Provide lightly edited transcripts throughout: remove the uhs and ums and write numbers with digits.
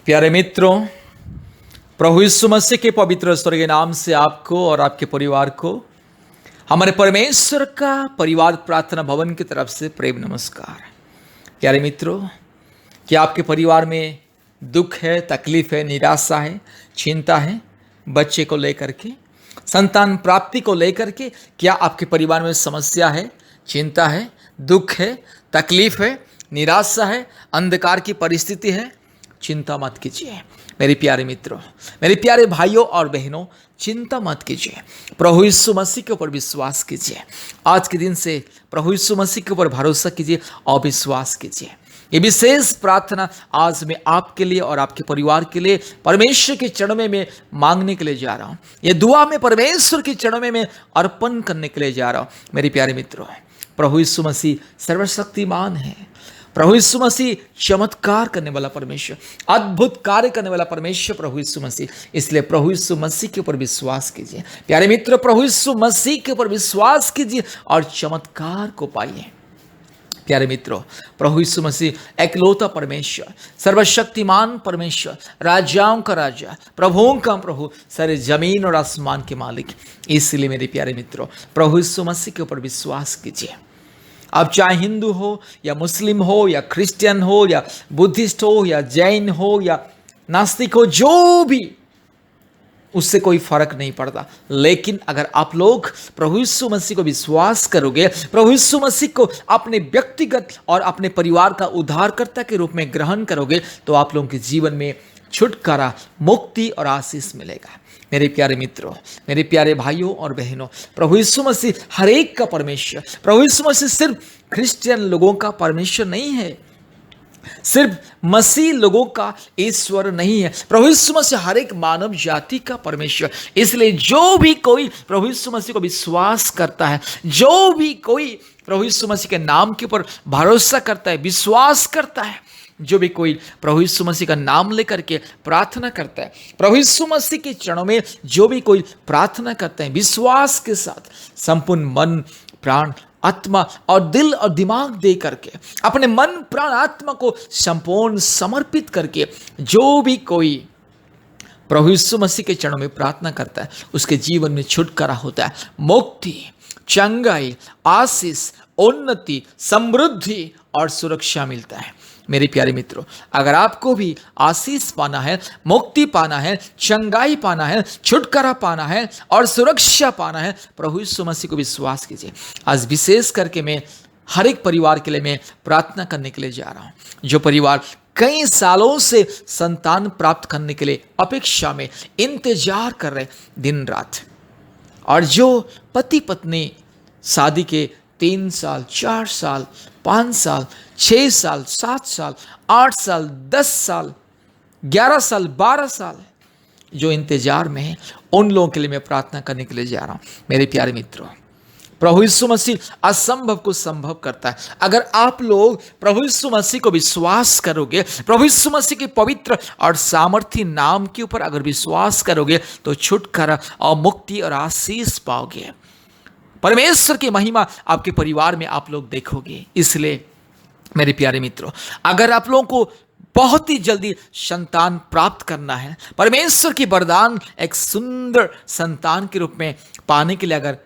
प्यारे मित्रों, प्रभु यीशु मसीह के पवित्र स्वर्गीय नाम से आपको और आपके परिवार को हमारे परमेश्वर का परिवार प्रार्थना भवन की तरफ से प्रेम नमस्कार। प्यारे मित्रों, क्या आपके परिवार में दुख है, तकलीफ है, निराशा है, चिंता है? बच्चे को लेकर के, संतान प्राप्ति को लेकर के क्या आपके परिवार में समस्या है, चिंता है, दुख है, तकलीफ है, निराशा है, अंधकार की परिस्थिति है? चिंता मत कीजिए मेरे प्यारे मित्रों, मेरे प्यारे भाइयों और बहनों, चिंता मत कीजिए। प्रभु यीशु मसीह के ऊपर विश्वास कीजिए। आज के दिन से प्रभु यीशु मसीह के ऊपर भरोसा कीजिए और विश्वास कीजिए। ये विशेष प्रार्थना आज मैं आपके लिए और आपके परिवार के लिए परमेश्वर के चरणों में मैं मांगने के लिए जा रहा हूँ। ये दुआ मैं परमेश्वर के चरणों में मैं अर्पण करने के लिए जा रहा हूँ। मेरे प्यारे मित्रों, प्रभु यीशु मसीह सर्वशक्तिमान है। प्रभु यीशु मसीह चमत्कार करने वाला परमेश्वर, अद्भुत कार्य करने वाला परमेश्वर प्रभु यीशु मसीह। इसलिए प्रभु यीशु मसीह के ऊपर विश्वास कीजिए। प्यारे मित्र, प्रभु यीशु मसीह के ऊपर विश्वास कीजिए और चमत्कार को पाइए। प्यारे मित्रों, प्रभु यीशु मसीह एकलौता परमेश्वर, सर्वशक्तिमान परमेश्वर, राजाओं का राजा, प्रभुओं का प्रभु, सारे जमीन और आसमान के मालिक। इसलिए मेरे प्यारे मित्रों, प्रभु यीशु मसीह के ऊपर विश्वास कीजिए। आप चाहे हिंदू हो या मुस्लिम हो या क्रिश्चियन हो या बुद्धिस्ट हो या जैन हो या नास्तिक हो, जो भी, उससे कोई फर्क नहीं पड़ता। लेकिन अगर आप लोग प्रभु यीशु मसीह को विश्वास करोगे, प्रभु यीशु मसीह को अपने व्यक्तिगत और अपने परिवार का उद्धारकर्ता के रूप में ग्रहण करोगे, तो आप लोगों के जीवन में छुटकारा, मुक्ति और आशीष मिलेगा। मेरे प्यारे मित्रों, मेरे प्यारे भाइयों और बहनों, प्रभु यीशु मसीह हर एक का परमेश्वर। प्रभु यीशु मसीह सिर्फ क्रिश्चियन लोगों का परमेश्वर नहीं है, सिर्फ मसीह लोगों का ईश्वर नहीं है। प्रभु यीशु मसीह हर एक मानव जाति का परमेश्वर। इसलिए जो भी कोई प्रभु यीशु मसीह को विश्वास करता है, जो भी कोई प्रभु यीशु मसीह के नाम के ऊपर भरोसा करता है, विश्वास करता है, जो भी कोई प्रभु यीशु मसीह का नाम लेकर के प्रार्थना करता है, प्रभु यीशु मसीह के चरणों में जो भी कोई प्रार्थना करता है, विश्वास के साथ संपूर्ण मन, प्राण, आत्मा और दिल और दिमाग दे करके, अपने मन, प्राण, आत्मा को संपूर्ण समर्पित करके जो भी कोई प्रभु यीशु मसीह के चरणों में प्रार्थना करता है, उसके जीवन में छुटकारा होता है, मुक्ति, चंगाई, आशीष, उन्नति, समृद्धि और सुरक्षा मिलता है। मेरे प्यारे मित्रों, अगर आपको भी आशीष पाना है, मुक्ति पाना है, चंगाई पाना है, छुटकारा पाना है और सुरक्षा पाना है, प्रभु यीशु मसीह को विश्वास कीजिए। आज विशेष करके मैं हर एक परिवार के लिए मैं प्रार्थना करने के लिए जा रहा हूँ, जो परिवार कई सालों से संतान प्राप्त करने के लिए अपेक्षा में इंतजार कर रहे दिन रात, और जो पति पत्नी शादी के 3 साल, 4 साल, 5 साल, 6 साल, 7 साल, 8 साल, 10 साल, 11 साल, 12 साल जो इंतजार में है, उन लोगों के लिए मैं प्रार्थना करने के लिए जा रहा हूं। मेरे प्यारे मित्रों, प्रभु यीशु मसीह असंभव को संभव करता है। अगर आप लोग प्रभु यीशु मसीह को विश्वास करोगे, प्रभु यीशु मसीह के पवित्र और सामर्थी नाम के ऊपर अगर विश्वास करोगे, तो छुटकारा और मुक्ति और आशीष पाओगे। परमेश्वर की महिमा आपके परिवार में आप लोग देखोगे। इसलिए मेरे प्यारे मित्रों, अगर आप लोगों को बहुत ही जल्दी संतान प्राप्त करना है, परमेश्वर की वरदान एक सुंदर संतान के रूप में पाने के लिए अगर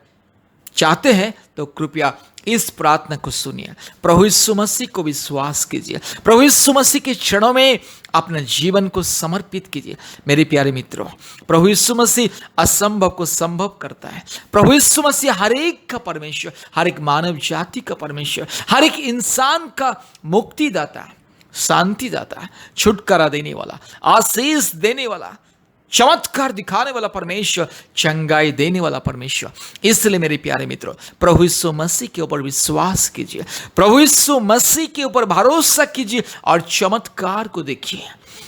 चाहते हैं, तो कृपया इस प्रार्थना को सुनिए। प्रभु यीशु मसीह को विश्वास कीजिए, प्रभु यीशु मसीह के चरणों में अपने जीवन को समर्पित कीजिए। मेरे प्यारे मित्रों, प्रभु यीशु मसीह असंभव को संभव करता है। प्रभु यीशु मसीह हर एक का परमेश्वर, हर एक मानव जाति का परमेश्वर, हर एक इंसान का मुक्तिदाता, शांतिदाता, छुटकारा देने वाला, आशीष देने वाला, चमत्कार दिखाने वाला परमेश्वर, चंगाई देने वाला परमेश्वर। इसलिए मेरे प्यारे मित्रों, प्रभु यीशु मसीह के ऊपर विश्वास कीजिए, प्रभु यीशु मसीह के ऊपर भरोसा कीजिए और चमत्कार को देखिए।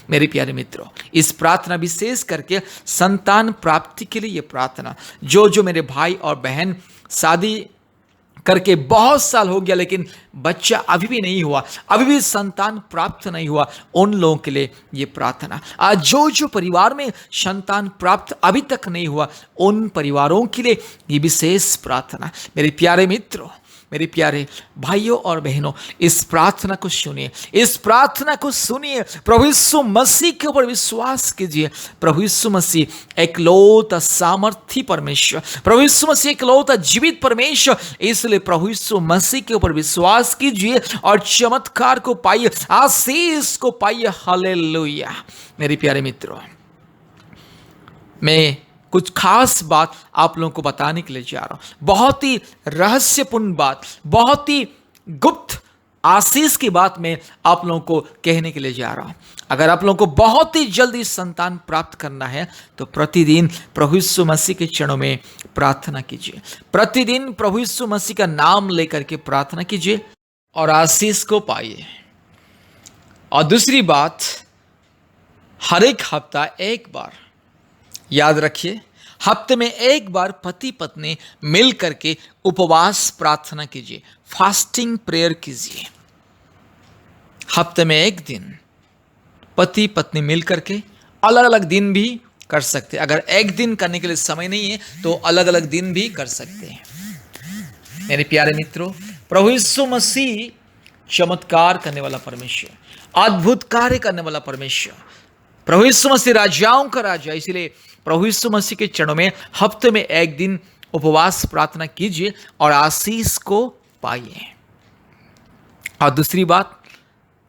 मेरे प्यारे मित्रों, इस प्रार्थना विशेष करके संतान प्राप्ति के लिए ये प्रार्थना, जो मेरे भाई और बहन शादी करके बहुत साल हो गया लेकिन बच्चा अभी भी नहीं हुआ, अभी भी संतान प्राप्त नहीं हुआ, उन लोगों के लिए ये प्रार्थना। आज जो परिवार में संतान प्राप्त अभी तक नहीं हुआ, उन परिवारों के लिए ये विशेष प्रार्थना। मेरे प्यारे मित्रों, मेरे प्यारे भाइयों और बहनों, इस प्रार्थना को सुनिए, इस प्रार्थना को सुनिए। प्रभु यीशु मसीह के ऊपर विश्वास कीजिए। प्रभु यीशु मसीह एकलौता सामर्थी परमेश्वर, प्रभु यीशु मसीह एकलौता जीवित परमेश्वर, इसलिए प्रभु यीशु मसीह के ऊपर विश्वास कीजिए और चमत्कार को पाइए, आशीष को पाइए। हालेलुया। मेरे प्यारे मित्रों, मैं कुछ खास बात आप लोगों को बताने के लिए जा रहा हूं। बहुत ही रहस्यपूर्ण बात, बहुत ही गुप्त आशीष की बात मैं आप लोगों को कहने के लिए जा रहा हूं। अगर आप लोगों को बहुत ही जल्दी संतान प्राप्त करना है तो प्रतिदिन प्रभु यीशु मसीह के चरणों में प्रार्थना कीजिए। प्रतिदिन प्रभु यीशु मसीह का नाम लेकर के प्रार्थना कीजिए और आशीष को पाइए। और दूसरी बात, हर एक हफ्ता एक बार, याद रखिए, हफ्ते में एक बार पति पत्नी मिल करके उपवास प्रार्थना कीजिए, फास्टिंग प्रेयर कीजिए। हफ्ते में एक दिन पति पत्नी मिल करके, अलग अलग दिन भी कर सकते हैं। अगर एक दिन करने के लिए समय नहीं है तो अलग अलग दिन भी कर सकते हैं। मेरे प्यारे मित्रों, प्रभु यीशु मसीह चमत्कार करने वाला परमेश्वर, अद्भुत कार्य करने वाला परमेश्वर, प्रभु यीशु मसीह राजाओं का राजा। इसलिए प्रभु यीशु मसीह के चरणों में हफ्ते में एक दिन उपवास प्रार्थना कीजिए और आशीष को पाइए। और दूसरी बात,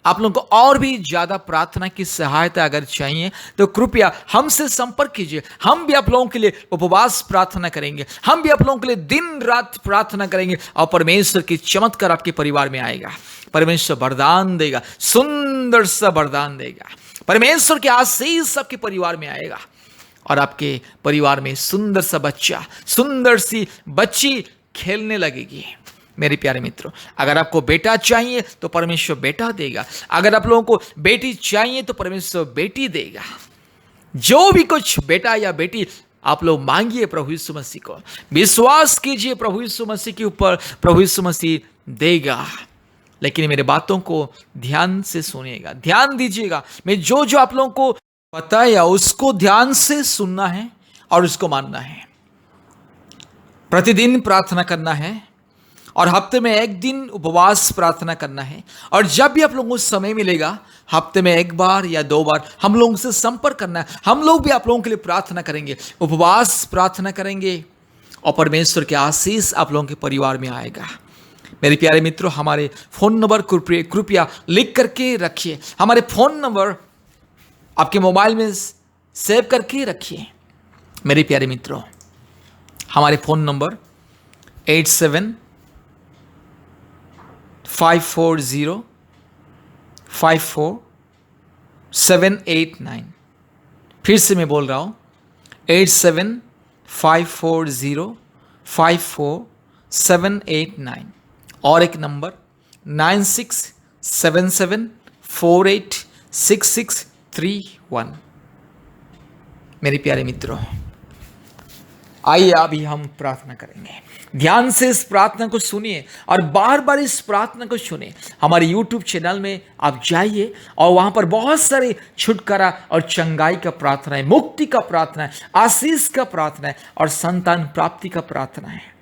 आप लोगों को और भी ज्यादा प्रार्थना की सहायता अगर चाहिए तो कृपया हमसे संपर्क कीजिए। हम भी आप लोगों के लिए उपवास प्रार्थना करेंगे, हम भी आप लोगों के लिए दिन रात प्रार्थना करेंगे और परमेश्वर की चमत्कार आपके परिवार में आएगा। परमेश्वर वरदान देगा, सुंदर सा वरदान देगा। परमेश्वर की आशीष आपके परिवार में आएगा और आपके परिवार में सुंदर सा बच्चा, सुंदर सी बच्ची खेलने लगेगी। मेरे प्यारे मित्रों, अगर आपको बेटा चाहिए तो परमेश्वर बेटा देगा, अगर आप लोगों को बेटी चाहिए तो परमेश्वर बेटी देगा। जो भी कुछ बेटा या बेटी आप लोग मांगिए प्रभु यीशु मसीह को, विश्वास कीजिए प्रभु यीशु मसीह के ऊपर, प्रभु यीशु मसीह देगा। लेकिन मेरे बातों को ध्यान से सुनिएगा, ध्यान दीजिएगा। मैं जो जो आप लोगों को बताया उसको ध्यान से सुनना है और उसको मानना है। प्रतिदिन प्रार्थना करना है और हफ्ते में एक दिन उपवास प्रार्थना करना है। और जब भी आप लोगों को समय मिलेगा, हफ्ते में एक बार या दो बार हम लोगों से संपर्क करना है। हम लोग भी आप लोगों के लिए प्रार्थना करेंगे, उपवास प्रार्थना करेंगे और परमेश्वर के आशीष आप लोगों के परिवार में आएगा। मेरे प्यारे मित्रों, हमारे फ़ोन नंबर कृपया लिख करके रखिए। हमारे फ़ोन नंबर आपके मोबाइल में सेव करके रखिए। मेरे प्यारे मित्रों, हमारे फ़ोन नंबर 8754054789। फिर से मैं बोल रहा हूँ, 8754054789। और एक नंबर 9677486631। मेरे प्यारे मित्रों, आइए अभी हम प्रार्थना करेंगे। ध्यान से इस प्रार्थना को सुनिए और बार बार इस प्रार्थना को सुनिए। हमारे YouTube चैनल में आप जाइए और वहां पर बहुत सारे छुटकारा और चंगाई का प्रार्थना है, मुक्ति का प्रार्थना है, आशीष का प्रार्थना है और संतान प्राप्ति का प्रार्थना है।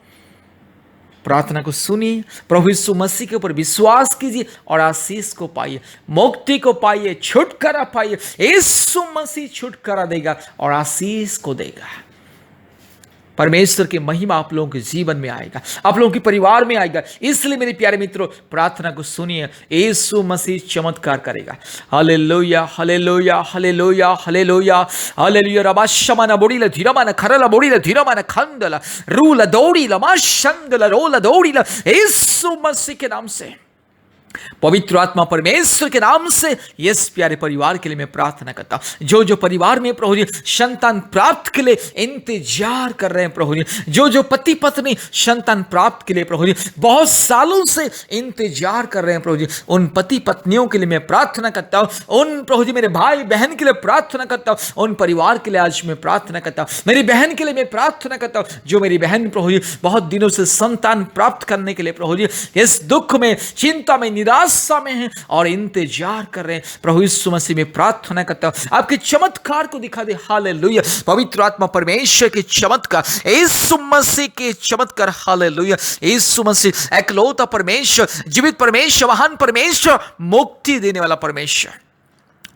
प्रार्थना को सुनिए, प्रभु यीशु मसीह के ऊपर विश्वास कीजिए और आशीष को पाइए, मुक्ति को पाइए, छुटकारा पाइए। यीशु मसीह छुटकारा देगा और आशीष को देगा। परमेश्वर की महिमा आप लोगों के जीवन में आएगा, आप लोगों के परिवार में आएगा। इसलिए मेरे प्यारे मित्रों, प्रार्थना को सुनिए, यीशु मसीह चमत्कार करेगा। Hallelujah, hallelujah, hallelujah, hallelujah, hallelujah. रबाशमन बोड़ीला धीरमन खरला बोड़ीला धीरमन खंदला रूला दौड़ीला माशंदला रोला दौड़ीला। यीशु मसीह के नाम से, पवित्र आत्मा परमेश्वर के नाम से इस प्यारे परिवार के लिए मैं प्रार्थना करता हूं। जो जो परिवार में प्रभु जी संतान प्राप्त के लिए इंतजार कर रहे हैं, प्रभु जी जो पति पत्नी संतान प्राप्त के लिए प्रभु जी बहुत सालों से इंतजार कर रहे हैं, प्रभु जी उन पति पत्नियों के लिए मैं प्रार्थना करता हूं। उन प्रभु जी मेरे भाई बहन के लिए प्रार्थना करता हूं। उन परिवार के लिए आज मैं प्रार्थना करता हूं। मेरी बहन के लिए मैं प्रार्थना करता हूं, जो मेरी बहन प्रभु जी बहुत दिनों से संतान प्राप्त करने के लिए प्रभु जी इस दुख में, चिंता में, निराशा में हैं और इंतजार कर रहे हैं, प्रभु यीशु मसीह में प्रार्थना करता हूं आपके चमत्कार को दिखा दे। हालेलुया। पवित्र आत्मा परमेश्वर के चमत्कार, यीशु मसीह के चमत्कार। हालेलुया। यीशु मसीह एकलौता परमेश्वर, जीवित परमेश्वर, महान परमेश्वर, मुक्ति देने वाला परमेश्वर,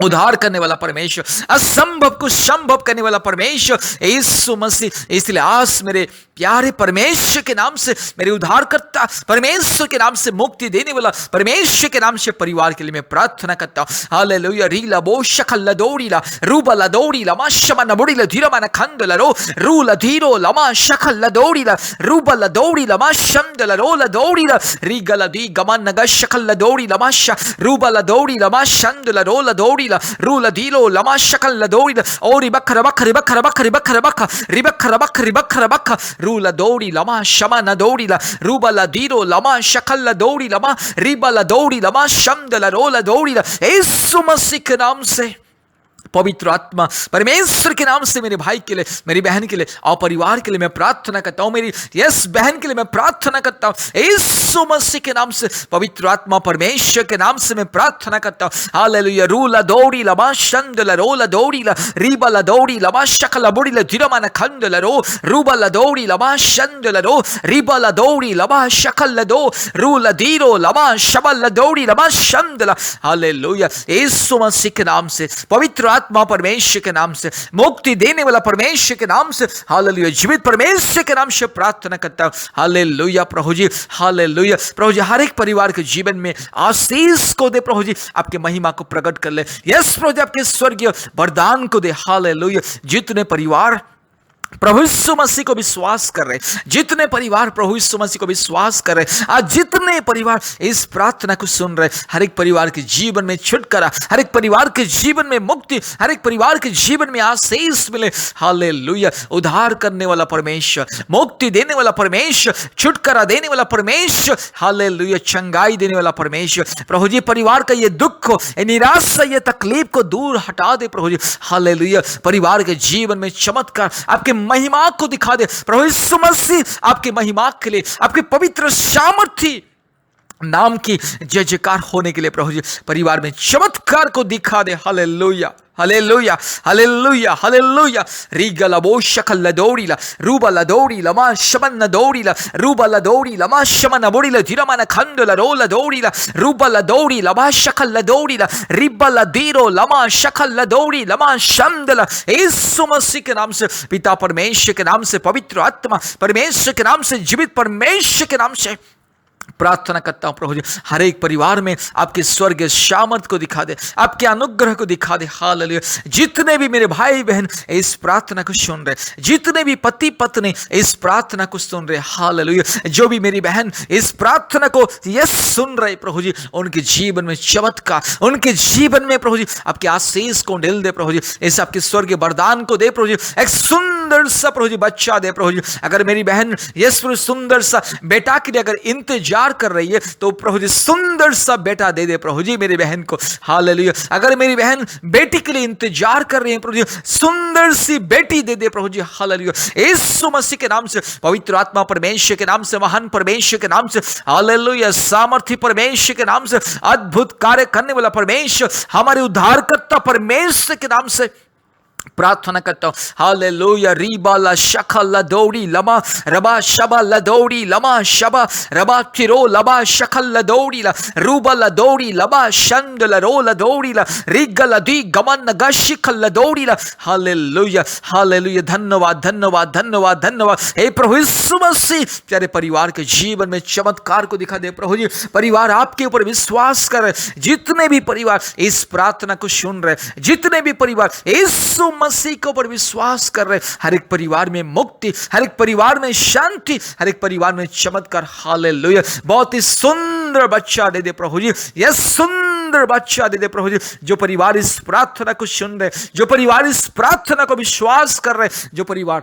उद्धार करने वाला परमेश्वर, असंभव को संभव करने वाला परमेश्वर यीशु मसीह। इसलिए आज मेरे प्यारे परमेश्वर के नाम से, मेरे उद्धारकर्ता परमेश्वर के नाम से, मुक्ति देने वाला परमेश्वर के नाम से परिवार के लिए मैं प्रार्थना करता हूं। हालेलुया। रीला बो शकल दौड़ीला रूबला दौड़ीला मा शमन बुड़ीला धीरमन खंदला रो रूला धीरो लमा शकल दौड़ीला रूबला दौड़ीला मा शमदला रोला दौड़ीला रीगला दी गमन नग शकल दौड़ीला मा श रूबला दौड़ीला मा शंदला रोला दौड़ीला रूला धीरो लमा शकल दौड़ीला ओरी बखर बखर बखर बखर बखर बखर रिबखर बखर बखर बखर रूला दौड़ी लमा शमा न दौड़ी ला रूबला धीरो लमा शकल दौड़ी लमा रिबला दौड़ी लमा शमदला रोला दौड़ी ला। यीशु मसीह के नाम से, पवित्र आत्मा परमेश्वर के नाम से मेरे भाई के लिए, मेरी बहन के लिए और परिवार के लिए मैं प्रार्थना करता हूं। मेरी यस बहन के लिए मैं प्रार्थना करता हूं यीशु मसीह के नाम से, पवित्र आत्मा परमेश्वर के नाम से मैं प्रार्थना करता हूं। हालेलुया। रूला दौड़ी लमा शंदला रोला दौड़ी ला रीबला दौड़ी लमा शकला बुड़ी ला धीरमन खंदला रो रूबला दौड़ी लमा शंदला रो रिबला दौड़ी लमा शकल दो रूला धीरो लमा शबल दौड़ी लमा शंदला। हालेलुया। यीशु मसीह के नाम से, पवित्र आत्मा परमेश्वर के नाम से, मुक्ति देने वाला परमेश्वर के नाम से, हालेलुया, जीवित परमेश्वर के नाम से प्रार्थना करता हूं। हालेलुया प्रभु जी। हालेलुया प्रभु जी। हर एक परिवार के जीवन में आशीष को दे प्रभु जी, आपके महिमा को प्रकट कर ले। यस प्रभु जी, आपके स्वर्गीय वरदान को दे। हालेलुया। जितने परिवार प्रभु यीशु मसीह को विश्वास कर रहे, जितने परिवार प्रभु यीशु मसीह को विश्वास कर रहे, आज जितने परिवार इस प्रार्थना को सुन रहे, हर एक परिवार के जीवन में छुटकारा, हर एक परिवार के जीवन में मुक्ति, हर एक परिवार के जीवन में आशीष मिले। हालेलुया। उद्धार करने वाला परमेश्वर, मुक्ति देने वाला परमेश्वर, छुटकारा देने वाला परमेश्वर, हालेलुया, चंगाई देने वाला परमेश्वर प्रभु जी, परिवार का ये दुख, ये निराशा, ये तकलीफ को दूर हटा दे प्रभु जी। हालेलुया। परिवार के जीवन में चमत्कार, आपके महिमा को दिखा दे प्रभु यीशु मसीह। आपके महिमा के लिए, आपके पवित्र सामर्थी नाम की जय जयकार होने के लिए प्रभु जी, परिवार में चमत्कार को दिखा दे। हालेलुया। हालेलुया। हालेलुया। हालेलुया। रीगला बो शकल दौड़ी ला रूबला दौड़ी लमा शमन दौड़ी ला रूबला दौड़ी लमा शमन बोड़ी ला धीरमन खंदला रोला दौड़ी ला रूबला दौड़ी लमा शकल दौड़ी ला रिबला धीरो लमा शकल दौड़ी लमा शमदला। यीशु मसीह के नाम से, पिता परमेश्वर के नाम से, पवित्र आत्मा परमेश्वर के नाम से, जीवित परमेश्वर के नाम से प्रार्थना करता हूं प्रभु जी, हर एक परिवार में आपके स्वर्गीय सामर्थ को दिखा दे, आपके अनुग्रह को दिखा दे। हालेलुया। जितने भी मेरे भाई बहन इस प्रार्थना को सुन रहे, जितने भी पति पत्नी इस प्रार्थना को सुन रहे, हालेलुया, जो भी मेरी बहन इस प्रार्थना को यस सुन रहे प्रभु जी, उनके जीवन में चमत्कार, उनके जीवन में प्रभु जी आपके आशीष को ढेल दे प्रभु जी, इस आपके स्वर्गीय वरदान को दे प्रभु जी। एक सुंदर सा प्रभु जी बच्चा दे प्रभु जी। अगर मेरी बहन यस प्रभु सुंदर सा बेटा के लिए अगर इंतजार कर रही है तो प्रभु जी सुंदर सा बेटा दे दे प्रभु जी मेरी बहन को। हालेलुया। अगर मेरी बहन बेटी के लिए इंतजार कर रही है प्रभु जी, सुंदर सी बेटी दे दे प्रभु जी। हालेलुया। यीशु मसीह के नाम से, पवित्र आत्मा परमेश्वर के नाम से, महान परमेश्वर के नाम से, हालेलुया, सामर्थी परमेश्वर के नाम से, अद्भुत कार्य करने वाला परमेश्वर, हमारे उद्धारकर्ता परमेश्वर के नाम से प्रार्थना करता हूं। हालेलुया। रीबा ला शखा ला दौड़ी लमा रबा शबा ला दौड़ी लमा शबा रबा थिरो लबा शखल ला दौड़ी ला रूबा ला दौड़ी लबा शंद ला रो ला दौड़ी ला रिग ला दी गमन गशिखल ला दौड़ी ला। हालेलुया। हालेलुया। धन्यवाद, धन्यवाद, धन्यवाद, धन्यवाद। हे प्रभु यीशु मसीह, तेरे परिवार के जीवन में चमत्कार को दिखा दे प्रभु जी। परिवार आपके ऊपर विश्वास कर रहे, जितने भी परिवार इस प्रार्थना को सुन रहे, जितने भी परिवार यीशु मसीह के ऊपर विश्वास कर रहे, हर एक परिवार में मुक्ति, हर एक परिवार में शांति, हर एक परिवार में चमत्कार। हालेलुया। बहुत ही सुंदर बच्चा दे दे प्रभु जी, यह सुंदर बच्चा दे दे प्रभु जी। जो परिवार इस प्रार्थना को सुन रहे, जो परिवार इस प्रार्थना को विश्वास कर रहे, जो परिवार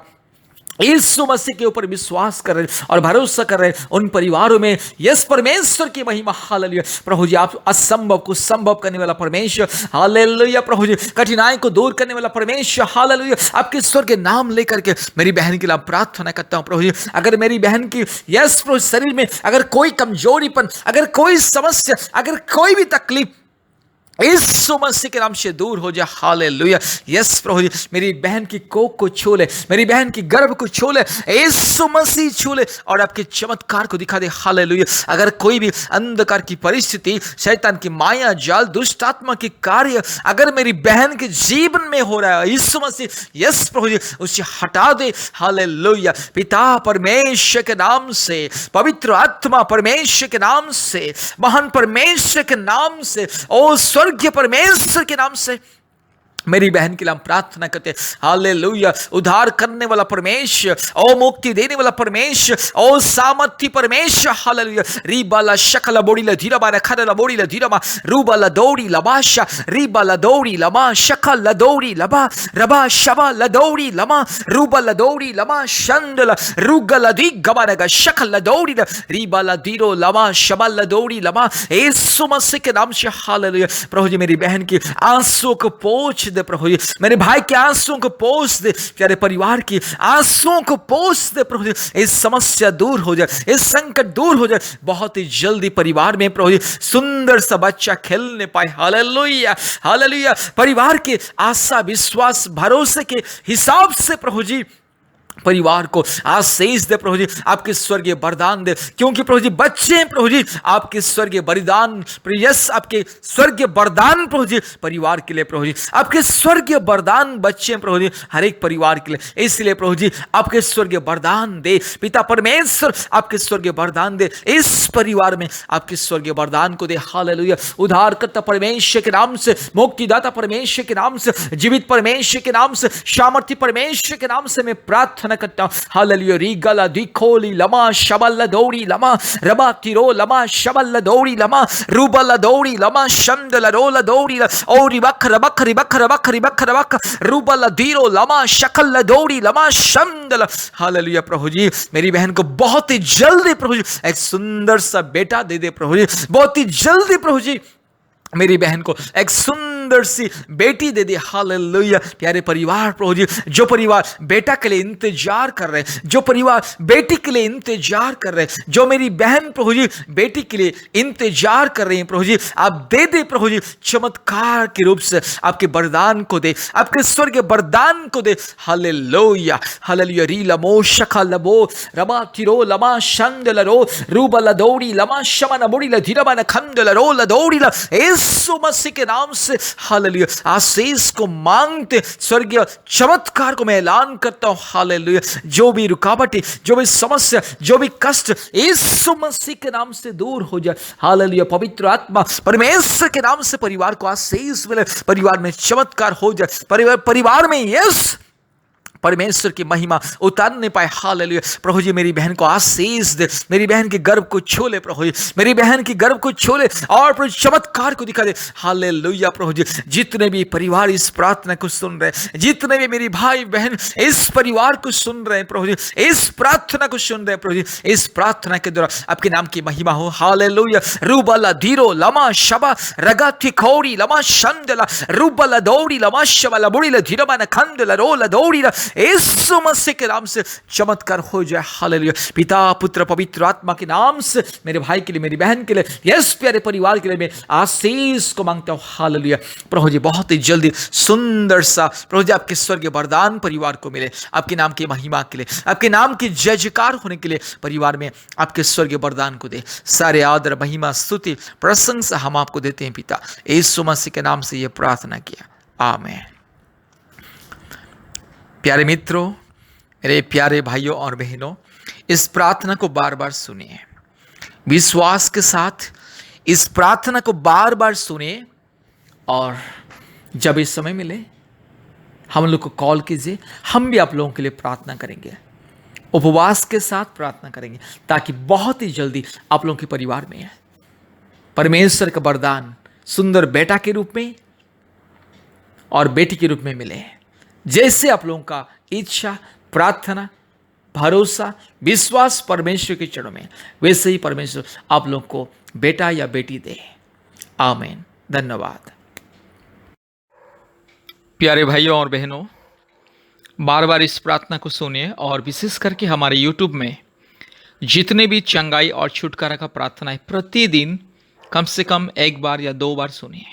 यीशु मसीह के ऊपर विश्वास कर रहे और भरोसा कर रहे उन परिवारों में यस परमेश्वर की महिमा। हालेलुया प्रभु जी, आप असंभव को संभव करने वाला परमेश्वर। हालेलुया प्रभु जी, कठिनाई को दूर करने वाला परमेश्वर। हालेलुया आपके स्वर के नाम लेकर के मेरी बहन के लिए प्रार्थना करता हूं प्रभु जी। अगर मेरी बहन की यस प्रभु शरीर में अगर कोई कमजोरीपन, अगर कोई समस्या, अगर कोई भी तकलीफ यीशु मसीह के नाम से दूर हो जाए। हालेलुया यस प्रभु जी, मेरी बहन की कोख को छू ले, मेरी बहन की गर्भ को छू ले, यीशु मसीह छू ले और आपके चमत्कार को दिखा दे। हालेलुया अगर कोई भी अंधकार की परिस्थिति, शैतान की माया जाल, दुष्ट आत्मा की कार्य अगर मेरी बहन के जीवन में हो रहा है, यीशु मसीह यस प्रभु जी उसे हटा दे। हालेलुया पिता परमेश्वर के नाम से, पवित्र आत्मा परमेश्वर के नाम से, महान परमेश्वर के नाम से, ओ स्वर्गीय परमेश्वर के नाम से मेरी बहन के लिए हम प्रार्थना करते हैं। हालेलुया उद्धार करने वाला परमेश्वर, ओ मुक्ति देने वाला परमेश्वर, ओ सामर्थ्य परमेश्वर। हालेलुया रीबाला शकला बोड़ीला धीराबा रखला बोड़ीला धीरामा रूबाला दौड़ी लबाशा रीबाला दौड़ी लमा शकला दौड़ी लबा रबा शबा लदौड़ी लमा रूबाला दौड़ी लमा शंदला रुगला दी गबानगा शकला दौड़ी रीबाला दीरो लमा शबला दौड़ी लमा यीशु मसीह के नाम से। हालेलुया प्रभु जी मेरी बहन की आंसुओं को पोंछ दे प्रभु जी, मेरे भाई के आंसुओं को पोंछ दे, प्यारे परिवार की आंसुओं को पोंछ दे प्रभु जी। इस समस्या दूर हो जाए, इस संकट दूर हो जाए, बहुत ही जल्दी परिवार में प्रभु जी सुंदर सा बच्चा खेलने पाए। हालेलुया हालेलुया परिवार के आशा विश्वास भरोसे के हिसाब से प्रभु जी परिवार को आशीष दे प्रभु जी, आपके स्वर्गीय वरदान दे, क्योंकि प्रभु जी बच्चे हैं प्रभु जी आपके स्वर्गीय वरदान, यस आपके स्वर्गीय वरदान प्रभु जी परिवार के लिए प्रभु जी, आपके स्वर्गीय वरदान बच्चे हैं प्रभु जी हर एक परिवार के लिए। इसलिए प्रभु जी आपके स्वर्गीय वरदान दे, पिता परमेश्वर आपके स्वर्गीय वरदान दे, इस परिवार में आपके स्वर्गीय वरदान को दे। हालेलुया उद्धारकर्ता परमेश्वर के नाम से, मुक्तिदाता परमेश्वर के नाम से, जीवित परमेश्वर के नाम से, सामर्थ्य परमेश्वर के नाम से मैं प्रार्थना करता हूं। हालेलुया रीगला दिखोली लमा शबल दौड़ी लमा रबा तिरो लमा शबल दौड़ी लमा रूबल दौड़ी लमा शंदल रोल दौड़ी ओरी बखर बखरी बखर बखरी बखर बख रूबल दीरो लमा शकल दौड़ी लमा शंदल। हालेलुया प्रभु जी मेरी बहन को बहुत ही जल्दी प्रभु जी एक सुंदर सा बेटा दे दे प्रभु जी, बहुत ही जल्दी प्रभु जी मेरी बहन को एक सुंदर सी बेटी दे दे। हालेलुया प्यारे परिवार प्रभु जी, जो परिवार बेटा के लिए इंतजार कर रहे हैं, जो परिवार बेटी के लिए इंतजार कर रहे हैं, जो मेरी बहन प्रभु जी बेटी के लिए इंतजार कर रहे हैं प्रभु जी, आप दे दे प्रभु जी चमत्कार के रूप से आपके वरदान को दे, आपके स्वर्गीय वरदान को दे। हालेलुया हालेलुया री लमो शखा लबो रबा तिरो लमा शंद लरो रूबल दौड़ी लमा शमन बोड़ी लधीरबा न खंद लरो लदौड़ी ल यीशु मसीह के नाम से। हालेलुया आशीष को मांगते स्वर्गीय चमत्कार को मैं ऐलान करता हूं। हालेलुया जो भी रुकावटें, जो भी समस्या, जो भी कष्ट यीशु मसीह के नाम से दूर हो जाए। हालेलुया पवित्र आत्मा परमेश्वर के नाम से परिवार को आशीष मिले, परिवार में चमत्कार हो जाए, परिवार में यस परमेश्वर की महिमा उतारने पाए। हालेलुया प्रभु जी मेरी बहन को आशीष दे, मेरी बहन के गर्भ को छू ले प्रभु जी, मेरी बहन की गर्भ को छू ले और प्रभु चमत्कार को दिखा दे। हालेलुया प्रभु जी जितने भी परिवार इस प्रार्थना को सुन रहे हैं, जितने भी मेरी भाई बहन इस परिवार को सुन रहे हैं प्रभु जी, इस प्रार्थना को सुन रहे हैं प्रभु जी, इस प्रार्थना के द्वारा आपके नाम की महिमा हो। हालेलुया रूबला धीरो लमा शबा रगा थिखौड़ी लमा शंदला रूबला दौड़ी लमा शबला बुड़ी धीरमा न खंदला रोला दौड़ी यीशु मसीह के नाम से चमत्कार हो जाए। हालेलुया पिता पुत्र पवित्र आत्मा के नाम से मेरे भाई के लिए, मेरी बहन के लिए, यस प्यारे परिवार के लिए मैं आशीष को मांगता हूं। हालेलुया प्रभु जी बहुत ही जल्दी सुंदर सा प्रभु जी आपके स्वर्गीय वरदान परिवार को मिले, आपके नाम की महिमा के लिए, आपके नाम की जय जयकार होने के लिए परिवार में आपके स्वर्गीय वरदान को दे। सारे आदर महिमा स्तुति प्रशंसा हम आपको देते हैं पिता, यीशु मसीह के नाम से यह प्रार्थना किया, आमीन। प्यारे मित्रों, मेरे प्यारे भाइयों और बहनों, इस प्रार्थना को बार बार सुनिए, विश्वास के साथ इस प्रार्थना को बार बार सुनिए और जब इस समय मिले हम लोग को कॉल कीजिए, हम भी आप लोगों के लिए प्रार्थना करेंगे, उपवास के साथ प्रार्थना करेंगे, ताकि बहुत ही जल्दी आप लोगों के परिवार में परमेश्वर का वरदान सुंदर बेटा के रूप में और बेटी के रूप में मिले, जैसे आप लोगों का इच्छा प्रार्थना भरोसा, विश्वास परमेश्वर के चरणों में, वैसे ही परमेश्वर आप लोग को बेटा या बेटी दे। आमीन। धन्यवाद। प्यारे भाइयों और बहनों, बार बार इस प्रार्थना को सुनिए और विशेष करके हमारे YouTube में जितने भी चंगाई और छुटकारा का प्रार्थना है प्रतिदिन कम से कम एक बार या 2 बार सुनिए।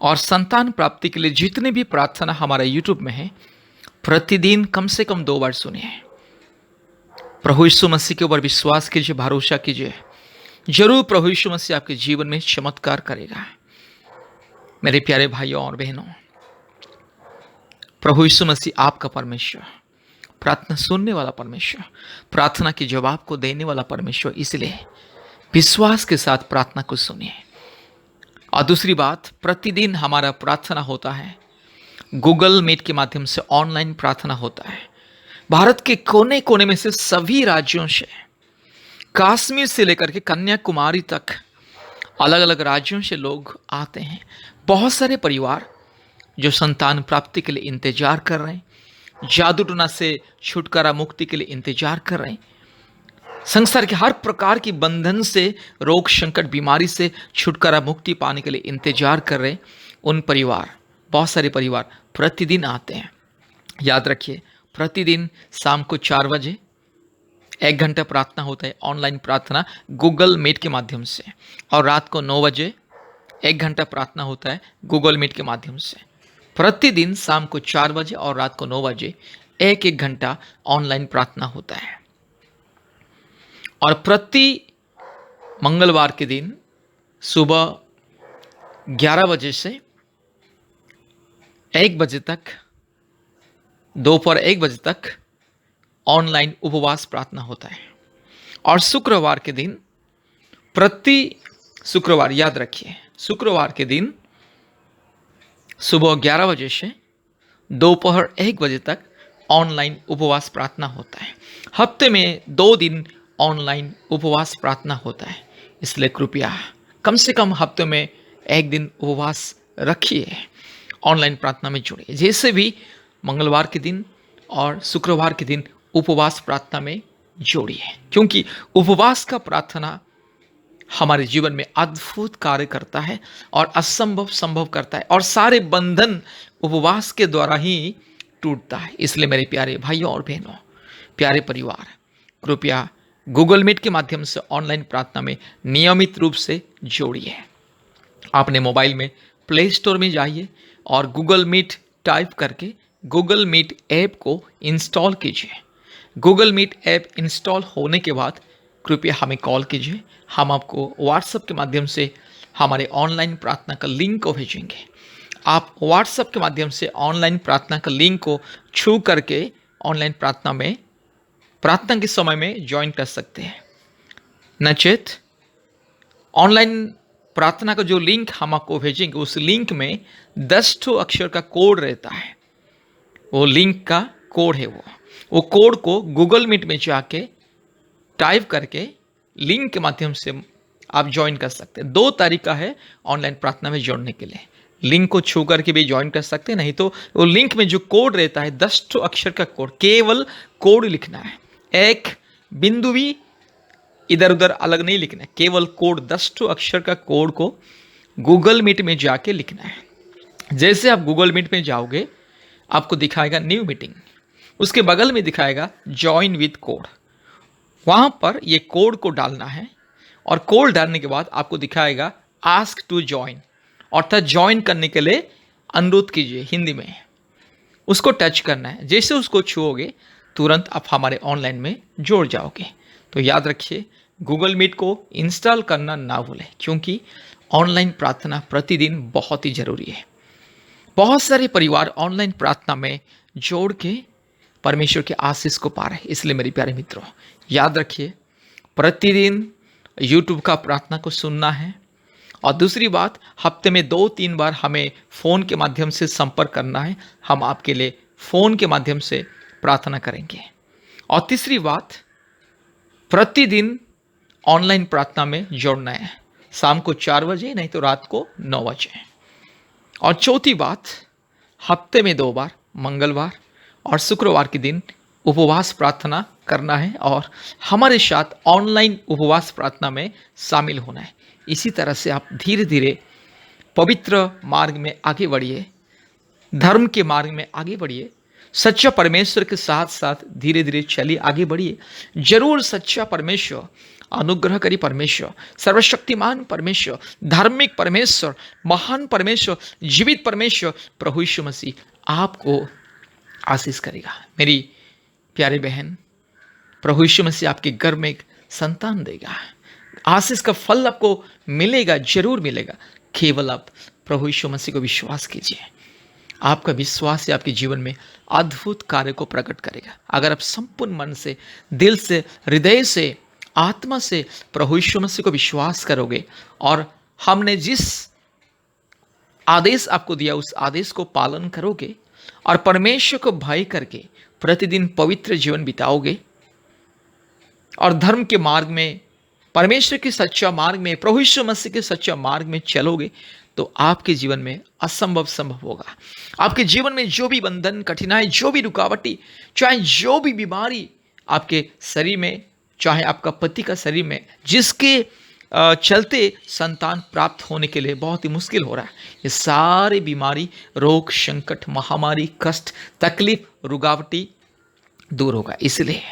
और संतान प्राप्ति के लिए जितने भी प्रार्थना हमारे YouTube में है प्रतिदिन कम से कम 2 बार सुनिए। प्रभु यीशु मसीह के ऊपर विश्वास कीजिए, भरोसा कीजिए, जरूर प्रभु यीशु मसीह आपके जीवन में चमत्कार करेगा। मेरे प्यारे भाइयों और बहनों, प्रभु यीशु मसीह आपका परमेश्वर, प्रार्थना सुनने वाला परमेश्वर, प्रार्थना के जवाब को देने वाला परमेश्वर, इसलिए विश्वास के साथ प्रार्थना को सुनिए। और दूसरी बात, प्रतिदिन हमारा प्रार्थना होता है गूगल मीट के माध्यम से, ऑनलाइन प्रार्थना होता है। भारत के कोने कोने में से सभी राज्यों से, कश्मीर से लेकर के कन्याकुमारी तक अलग अलग राज्यों से लोग आते हैं। बहुत सारे परिवार जो संतान प्राप्ति के लिए इंतजार कर रहे हैं, जादू टोना से छुटकारा मुक्ति के लिए इंतजार कर रहे हैं, संसार के हर प्रकार की बंधन से, रोग संकट बीमारी से छुटकारा मुक्ति पाने के लिए इंतजार कर रहे हैं, उन परिवार, बहुत सारे परिवार प्रतिदिन आते हैं। याद रखिए, प्रतिदिन शाम को 4 बजे 1 घंटा प्रार्थना होता है, ऑनलाइन प्रार्थना गूगल मीट के माध्यम से, और रात को 9 बजे 1 घंटा प्रार्थना होता है गूगल मीट के माध्यम से। प्रतिदिन शाम को 4 बजे और रात को 9 बजे 1-1 घंटा ऑनलाइन प्रार्थना होता है। और प्रति मंगलवार के दिन सुबह 11 बजे से 1 बजे तक, दोपहर 1 बजे तक ऑनलाइन उपवास प्रार्थना होता है। और शुक्रवार के दिन, प्रति शुक्रवार, याद रखिए, शुक्रवार के दिन सुबह 11 बजे से दोपहर 1 बजे तक ऑनलाइन उपवास प्रार्थना होता है। हफ्ते में 2 दिन ऑनलाइन उपवास प्रार्थना होता है, इसलिए कृपया कम से कम हफ्ते में 1 दिन उपवास रखिए, ऑनलाइन प्रार्थना में जुड़िए। जैसे भी मंगलवार के दिन और शुक्रवार के दिन उपवास प्रार्थना में जोड़िए, क्योंकि उपवास का प्रार्थना हमारे जीवन में अद्भुत कार्य करता है और असंभव संभव करता है, और सारे बंधन उपवास के द्वारा ही टूटता है। इसलिए मेरे प्यारे भाइयों और बहनों, प्यारे परिवार, कृपया गूगल मीट के माध्यम से ऑनलाइन प्रार्थना में नियमित रूप से जोड़िए। आपने मोबाइल में प्ले स्टोर में जाइए और गूगल मीट टाइप करके गूगल मीट ऐप को इंस्टॉल कीजिए। गूगल मीट ऐप इंस्टॉल होने के बाद कृपया हमें कॉल कीजिए, हम आपको व्हाट्सएप के माध्यम से हमारे ऑनलाइन प्रार्थना का लिंक को भेजेंगे। आप व्हाट्सएप के माध्यम से ऑनलाइन प्रार्थना का लिंक को छू करके ऑनलाइन प्रार्थना में, प्रार्थना के समय में ज्वाइन कर सकते हैं। नचेत ऑनलाइन प्रार्थना का जो लिंक हम आपको भेजेंगे, उस लिंक में 10 अक्षर का कोड रहता है, वो लिंक का कोड है। वो कोड को गूगल मीट में जाके टाइप करके लिंक के माध्यम से आप ज्वाइन कर सकते हैं। 2 तरीका है ऑनलाइन प्रार्थना में जोड़ने के लिए, लिंक को छू करके भी ज्वाइन कर सकते हैं, नहीं तो वो लिंक में जो कोड रहता है 10 अक्षर का कोड, केवल कोड लिखना है, एक बिंदु भी इधर उधर अलग नहीं लिखना है, केवल कोड 10 अक्षर का कोड को गूगल मीट में जाके लिखना है। जैसे आप गूगल मीट में जाओगे, आपको दिखाएगा न्यू मीटिंग, उसके बगल में दिखाएगा ज्वाइन विद कोड, वहां पर ये कोड को डालना है, और कोड डालने के बाद आपको दिखाएगा आस्क टू ज्वाइन, अर्थात ज्वाइन करने के लिए अनुरोध कीजिए हिंदी में, उसको टच करना है। जैसे उसको छुओगे तुरंत आप हमारे ऑनलाइन में जोड़ जाओगे। तो याद रखिए, गूगल मीट को इंस्टॉल करना ना भूलें, क्योंकि ऑनलाइन प्रार्थना प्रतिदिन बहुत ही जरूरी है। बहुत सारे परिवार ऑनलाइन प्रार्थना में जोड़ के परमेश्वर के आशीष को पा रहे हैं। इसलिए मेरे प्यारे मित्रों, याद रखिए, प्रतिदिन यूट्यूब का प्रार्थना को सुनना है, और दूसरी बात, हफ्ते में 2-3 बार हमें फ़ोन के माध्यम से संपर्क करना है, हम आपके लिए फ़ोन के माध्यम से प्रार्थना करेंगे। और तीसरी बात, प्रतिदिन ऑनलाइन प्रार्थना में जोड़ना है, शाम को 4 बजे, नहीं तो रात को 9 बजे। और चौथी बात, हफ्ते में 2 बार, मंगलवार और शुक्रवार के दिन उपवास प्रार्थना करना है और हमारे साथ ऑनलाइन उपवास प्रार्थना में शामिल होना है। इसी तरह से आप धीरे धीरे पवित्र मार्ग में आगे बढ़िए, धर्म के मार्ग में आगे बढ़िए, सच्चा परमेश्वर के साथ साथ धीरे धीरे चलिए, आगे बढ़िए। जरूर सच्चा परमेश्वर, अनुग्रहकारी परमेश्वर, सर्वशक्तिमान परमेश्वर, धार्मिक परमेश्वर, महान परमेश्वर, जीवित परमेश्वर प्रभु यीशु मसीह आपको आशीष करेगा। मेरी प्यारे बहन, प्रभु यीशु मसीह आपके घर में एक संतान देगा। आशीष का फल आपको मिलेगा, जरूर मिलेगा। केवल आप प्रभु यीशु मसीह को विश्वास कीजिए। आपका विश्वास ही आपके जीवन में अद्भुत कार्य को प्रकट करेगा। अगर आप संपूर्ण मन से, दिल से, हृदय से, आत्मा से प्रभु यीशु मसीह को विश्वास करोगे और हमने जिस आदेश आपको दिया उस आदेश को पालन करोगे और परमेश्वर को भय करके प्रतिदिन पवित्र जीवन बिताओगे और धर्म के मार्ग में, परमेश्वर के सच्चा मार्ग में, प्रभु यीशु मसीह के सच्चा मार्ग में चलोगे तो आपके जीवन में असंभव संभव होगा। आपके जीवन में जो भी बंधन, कठिनाई, जो भी रुकावटी, चाहे जो भी बीमारी आपके शरीर में, चाहे आपका पति का शरीर में, जिसके चलते संतान प्राप्त होने के लिए बहुत ही मुश्किल हो रहा है, ये सारे बीमारी, रोग, संकट, महामारी, कष्ट, तकलीफ, रुकावटी दूर होगा। इसलिए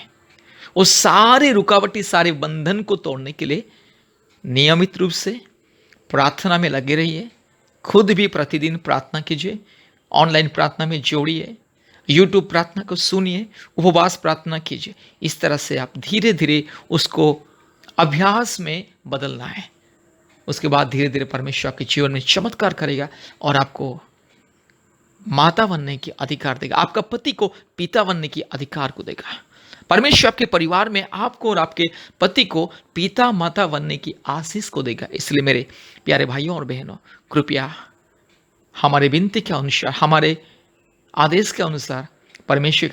वो सारे रुकावटी, सारे बंधन को तोड़ने के लिए नियमित रूप से प्रार्थना में लगे रहिए। खुद भी प्रतिदिन प्रार्थना कीजिए, ऑनलाइन प्रार्थना में जोड़िए, यूट्यूब प्रार्थना को सुनिए, उपवास प्रार्थना कीजिए। इस तरह से आप धीरे धीरे उसको अभ्यास में बदलना है। उसके बाद धीरे धीरे परमेश्वर आपके जीवन में चमत्कार करेगा और आपको माता बनने की अधिकार देगा, आपका पति को पिता बनने की अधिकार को देगा। परमेश्वर आपके परिवार में आपको और आपके पति को पिता माता बनने की आशीष को देगा। इसलिए मेरे प्यारे भाइयों और बहनों, कृपया हमारे विनती के अनुसार, हमारे आदेश के अनुसार परमेश्वर